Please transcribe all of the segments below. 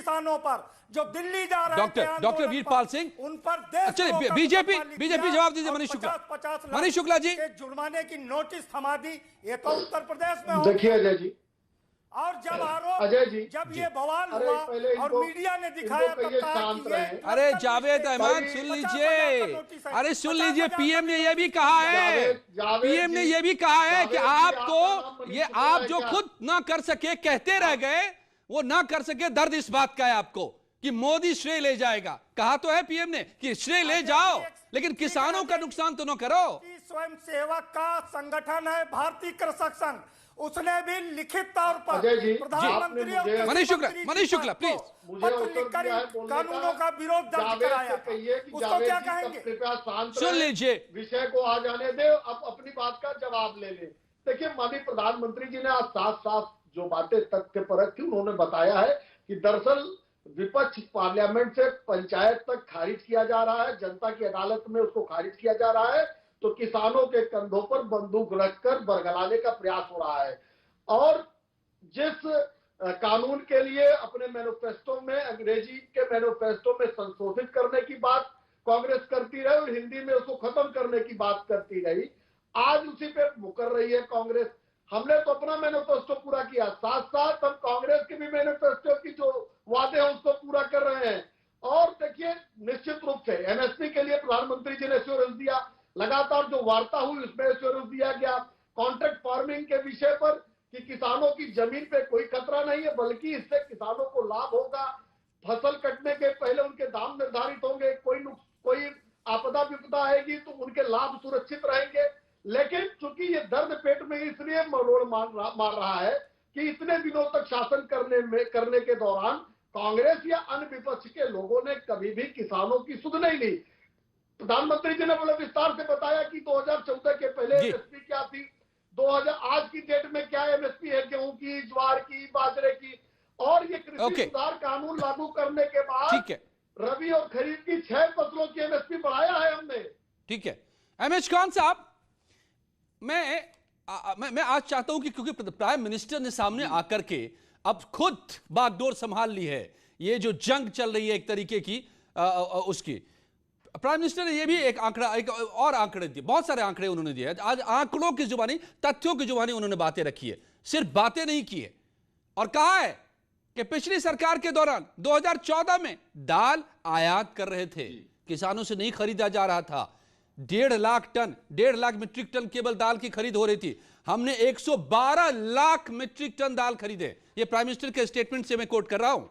किसानों पर जो दिल्ली जा रहे थे डॉक्टर वीरपाल सिंह, उन पर देश बीजेपी जवाब दीजिए। मनीष शुक्ला, 50 मनीष शुक्ला जी, जुर्माने की नोटिस थमा दी। ये तो उत्तर प्रदेश में हो। देखिए अजय जी, और जब आरोप, अजय जी, जब ये बवाल हुआ और मीडिया ने दिखाया तब शांत रहे। अरे जावेद अहमद सुन लीजिए, अरे सुन लीजिए, पीएम ने यह भी कहा है, पीएम ने यह भी कहा है कि आपको ये आप जो खुद ना कर सके कहते रह गए, वो ना कर सके, दर्द इस बात का है आपको कि मोदी श्रेय ले जाएगा। कहा तो है पीएम ने कि श्रेय ले जाओ, लेकिन किसानों का नुकसान तो ना करो। स्वयं सेवक का संगठन है भारतीय कृषक संघ, उसने भी लिखित तौर पर प्रधानमंत्री और मनीष शुक्ला प्लीज पत्र लिखकर कानूनों का विरोध दर्ज कराया। उसको क्या कहेंगे? कृपया शांत सुन लीजिए, विषय को आ जाने दे, अब अपनी बात का जवाब ले ले। देखिए माननीय प्रधानमंत्री जी ने आज साफ साफ जो बातें तथ्य परख की उन्होंने बताया है कि दरअसल विपक्ष पार्लियामेंट से पंचायत तक खारिज किया जा रहा है, जनता की अदालत में उसको खारिज किया जा रहा है, तो किसानों के कंधों पर बंदूक रखकर बरगलाने का प्रयास हो रहा है। और जिस कानून के लिए अपने मैनिफेस्टो में, अंग्रेजी के मैनिफेस्टो में संशोधित करने की बात कांग्रेस करती रही और हिंदी में उसको खत्म करने की बात करती रही, आज उसी पे मुकर रही है कांग्रेस। हमने तो अपना मैनिफेस्टो पूरा किया, साथ साथ हम कांग्रेस के भी मैनिफेस्टो की जो वादे हैं उसको पूरा कर रहे हैं। और देखिए निश्चित रूप से एमएसपी के लिए प्रधानमंत्री जी ने एश्योरेंस दिया, लगातार जो वार्ता हुई उसमें एश्योरेंस दिया गया, कॉन्ट्रैक्ट फार्मिंग के विषय पर कि किसानों की जमीन पे कोई खतरा नहीं है, बल्कि इससे किसानों को लाभ होगा, फसल कटने के पहले उनके दाम निर्धारित होंगे, कोई आपदा विपदा आएगी तो उनके लाभ सुरक्षित रहेंगे। लेकिन चूंकि ये दर्द पेट में इसलिए मरोड़ मार रहा है कि इतने दिनों तक शासन करने के दौरान कांग्रेस या अन्य विपक्ष के लोगों ने कभी भी किसानों की सुध नहीं ली। प्रधानमंत्री जी ने बड़े विस्तार से बताया कि 2014 के पहले एमएसपी क्या थी, 2000 आज की डेट में क्या एमएसपी है, गेहूं की, ज्वार की, बाजरे की। और ये कृषि सुधार कानून लागू करने के बाद रबी और खरीफ की 6 फसलों की एमएसपी बढ़ाया है हमने। ठीक है एमएच खान साहब, मैं आज चाहता हूं कि क्योंकि प्राइम मिनिस्टर ने सामने आकर के अब खुद बागडोर संभाल ली है, ये जो जंग चल रही है एक तरीके की उसकी, प्राइम मिनिस्टर ने ये भी एक और आंकड़े दिए, बहुत सारे आंकड़े उन्होंने दिए। आज आंकड़ों की जुबानी, तथ्यों की जुबानी उन्होंने बातें रखी है, सिर्फ बातें नहीं की है। और कहा है कि पिछली सरकार के दौरान 2014 में दाल आयात कर रहे थे, किसानों से नहीं खरीदा जा रहा था। 1.5 lakh ton, 1.5 lakh metric ton केवल दाल की खरीद हो रही थी, हमने 112 लाख मीट्रिक टन दाल खरीदे। ये प्राइम मिनिस्टर के स्टेटमेंट से मैं कोट कर रहा हूं।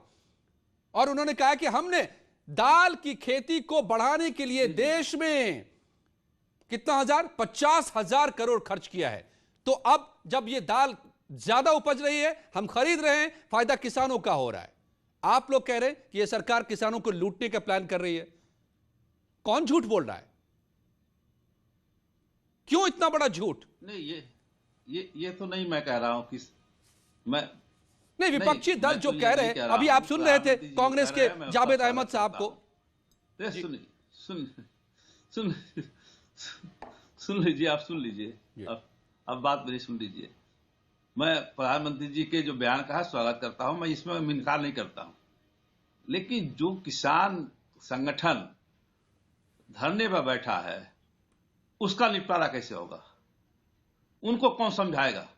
और उन्होंने कहा कि हमने दाल की खेती को बढ़ाने के लिए देश में कितना 50,000 करोड़ खर्च किया है। तो अब जब ये दाल ज्यादा उपज रही है, हम खरीद रहे हैं, फायदा किसानों का हो रहा है। आप लोग कह रहे हैं कि यह सरकार किसानों को लूटने का प्लान कर रही है। कौन झूठ बोल रहा है? क्यों इतना बड़ा झूठ? नहीं, ये तो नहीं मैं कह रहा हूं कि मैं नहीं, विपक्षी दल जो कह रहे हैं, अभी आप सुन रहे थे कांग्रेस के जावेद अहमद साहब को। सुन लीजिए, आप सुन लीजिए, अब बात मेरी सुन लीजिए। मैं प्रधानमंत्री जी के जो बयान का स्वागत करता हूं, मैं इसमें इनकार नहीं करता हूं, लेकिन जो किसान संगठन धरने पर बैठा है उसका निपटारा कैसे होगा? उनको कौन समझाएगा?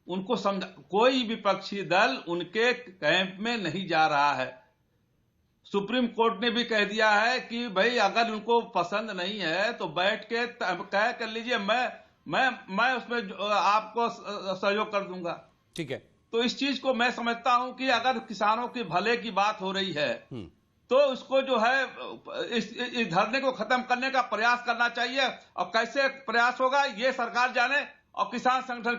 उनको समझा, कोई विपक्षी दल उनके कैंप में नहीं जा रहा है। सुप्रीम कोर्ट ने भी कह दिया है कि भाई अगर उनको पसंद नहीं है तो बैठ के तय कर लीजिए, मैं उसमें आपको सहयोग कर दूंगा। ठीक है, तो इस चीज को मैं समझता हूं कि अगर किसानों के भले की बात हो रही है तो उसको जो है इस धरने को खत्म करने का प्रयास करना चाहिए। और कैसे प्रयास होगा ये सरकार जाने और किसान संगठन